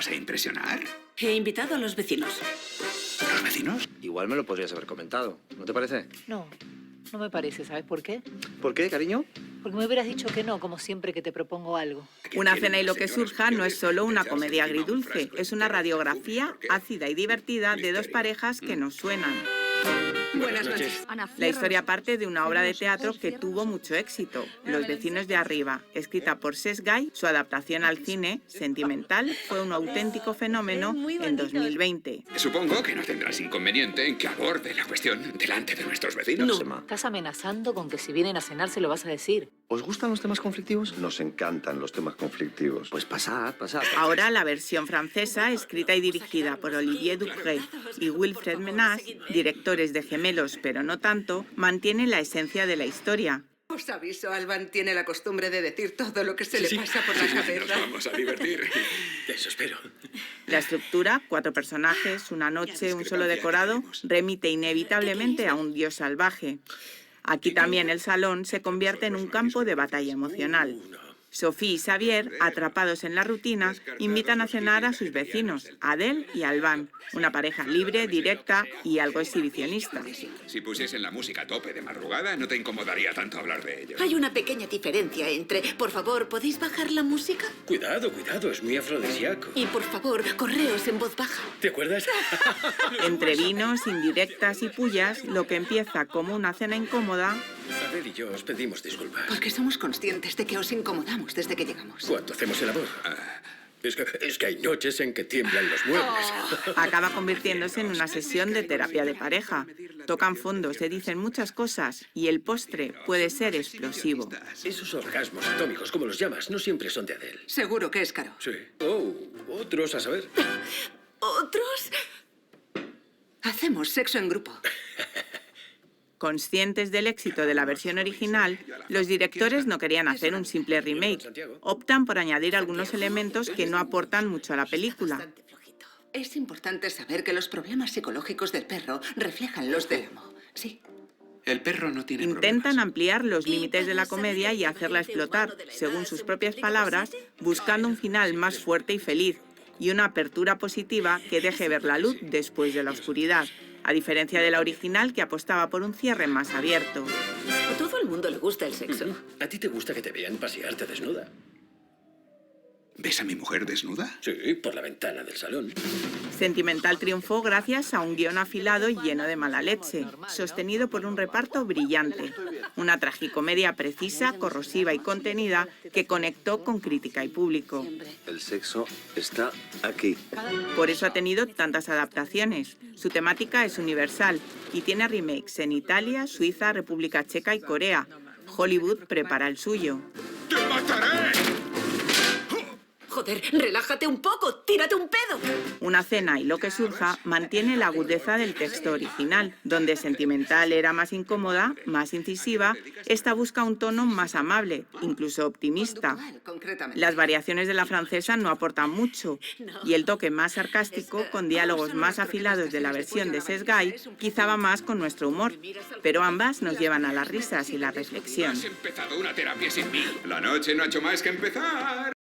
vas a impresionar? He invitado a los vecinos. ¿A los vecinos? Igual me lo podrías haber comentado, ¿no te parece? No, no me parece, ¿sabes por qué? ¿Por qué, cariño? Porque me hubieras dicho que no, como siempre que te propongo algo. Una cena y lo que surja no es solo una comedia agridulce, es una radiografía ácida y divertida de dos parejas que nos suenan. Buenas noches. La historia parte de una obra de teatro que tuvo mucho éxito, Los vecinos de arriba, escrita por Cesc Gay. Su adaptación al cine, Sentimental, fue un auténtico fenómeno en 2020. Supongo que no tendrás inconveniente en que aborde la cuestión delante de nuestros vecinos. Emma, Estás amenazando con que si vienen a cenar se lo vas a decir. ¿os gustan los temas conflictivos? Nos encantan los temas conflictivos. Pues pasad. Ahora la versión francesa, escrita y dirigida por Olivier Dupré y Wilfred Menage, directores de Gemelos pero no tanto, mantiene la esencia de la historia. Os aviso, Alban tiene la costumbre de decir todo lo que se le pasa por la Nos cabeza. vamos a divertir. Eso espero. La estructura, 4 personajes, una noche, un solo decorado, remite inevitablemente a un dios salvaje. Aquí también el salón se convierte en un campo de batalla emocional. Sophie y Xavier, atrapados en la rutina, invitan a cenar a sus vecinos, Adele y Alban, una pareja libre, directa y algo exhibicionista. Si pusiesen la música a tope de madrugada, no te incomodaría tanto hablar de ello. Hay una pequeña diferencia entre, por favor, ¿podéis bajar la música? Cuidado, es muy afrodisíaco. Y por favor, correos en voz baja. ¿Te acuerdas? Entre vinos, indirectas y pullas, lo que empieza como una cena incómoda Adel y yo os pedimos disculpas. Porque somos conscientes de que os incomodamos desde que llegamos. ¿Cuánto hacemos el amor? Es que hay noches en que tiemblan los muebles. acaba convirtiéndose en una sesión de terapia de pareja. Tocan fondo, se dicen muchas cosas y el postre puede ser explosivo. Esos orgasmos atómicos, como los llamas, no siempre son de Adele. Seguro que es caro. Sí. Oh, otros a saber. ¿Otros? Hacemos sexo en grupo. Conscientes del éxito de la versión original, los directores no querían hacer un simple remake. Optan por añadir algunos elementos que no aportan mucho a la película. Es importante saber que los problemas psicológicos del perro reflejan los del amo. Sí. El perro no tiene Intentan problemas. ampliar los límites de la comedia y hacerla explotar, según sus propias palabras, buscando un final más fuerte y feliz, y una apertura positiva que deje ver la luz después de la oscuridad, a diferencia de la original que apostaba por un cierre más abierto. A todo el mundo le gusta el sexo. ¿A ti te gusta que te vean pasearte desnuda? ¿Ves a mi mujer desnuda? Sí, por la ventana del salón. Sentimental triunfó gracias a un guión afilado y lleno de mala leche, sostenido por un reparto brillante. Una tragicomedia precisa, corrosiva y contenida que conectó con crítica y público. El sexo está aquí. Por eso ha tenido tantas adaptaciones. Su temática es universal y tiene remakes en Italia, Suiza, República Checa y Corea. Hollywood prepara el suyo. ¡Te mataré! Joder, relájate un poco, tírate un pedo. Una cena y lo que surja mantiene la agudeza del texto original. Donde Sentimental era más incómoda, más incisiva, esta busca un tono más amable, incluso optimista. Concretamente. Las variaciones de la francesa no aportan mucho y el toque más sarcástico, con diálogos más afilados de la versión de Cesc Gay, quizá va más con nuestro humor, pero ambas nos llevan a las risas y la reflexión. Has empezado una terapia sin mí. La noche no ha hecho más que empezar.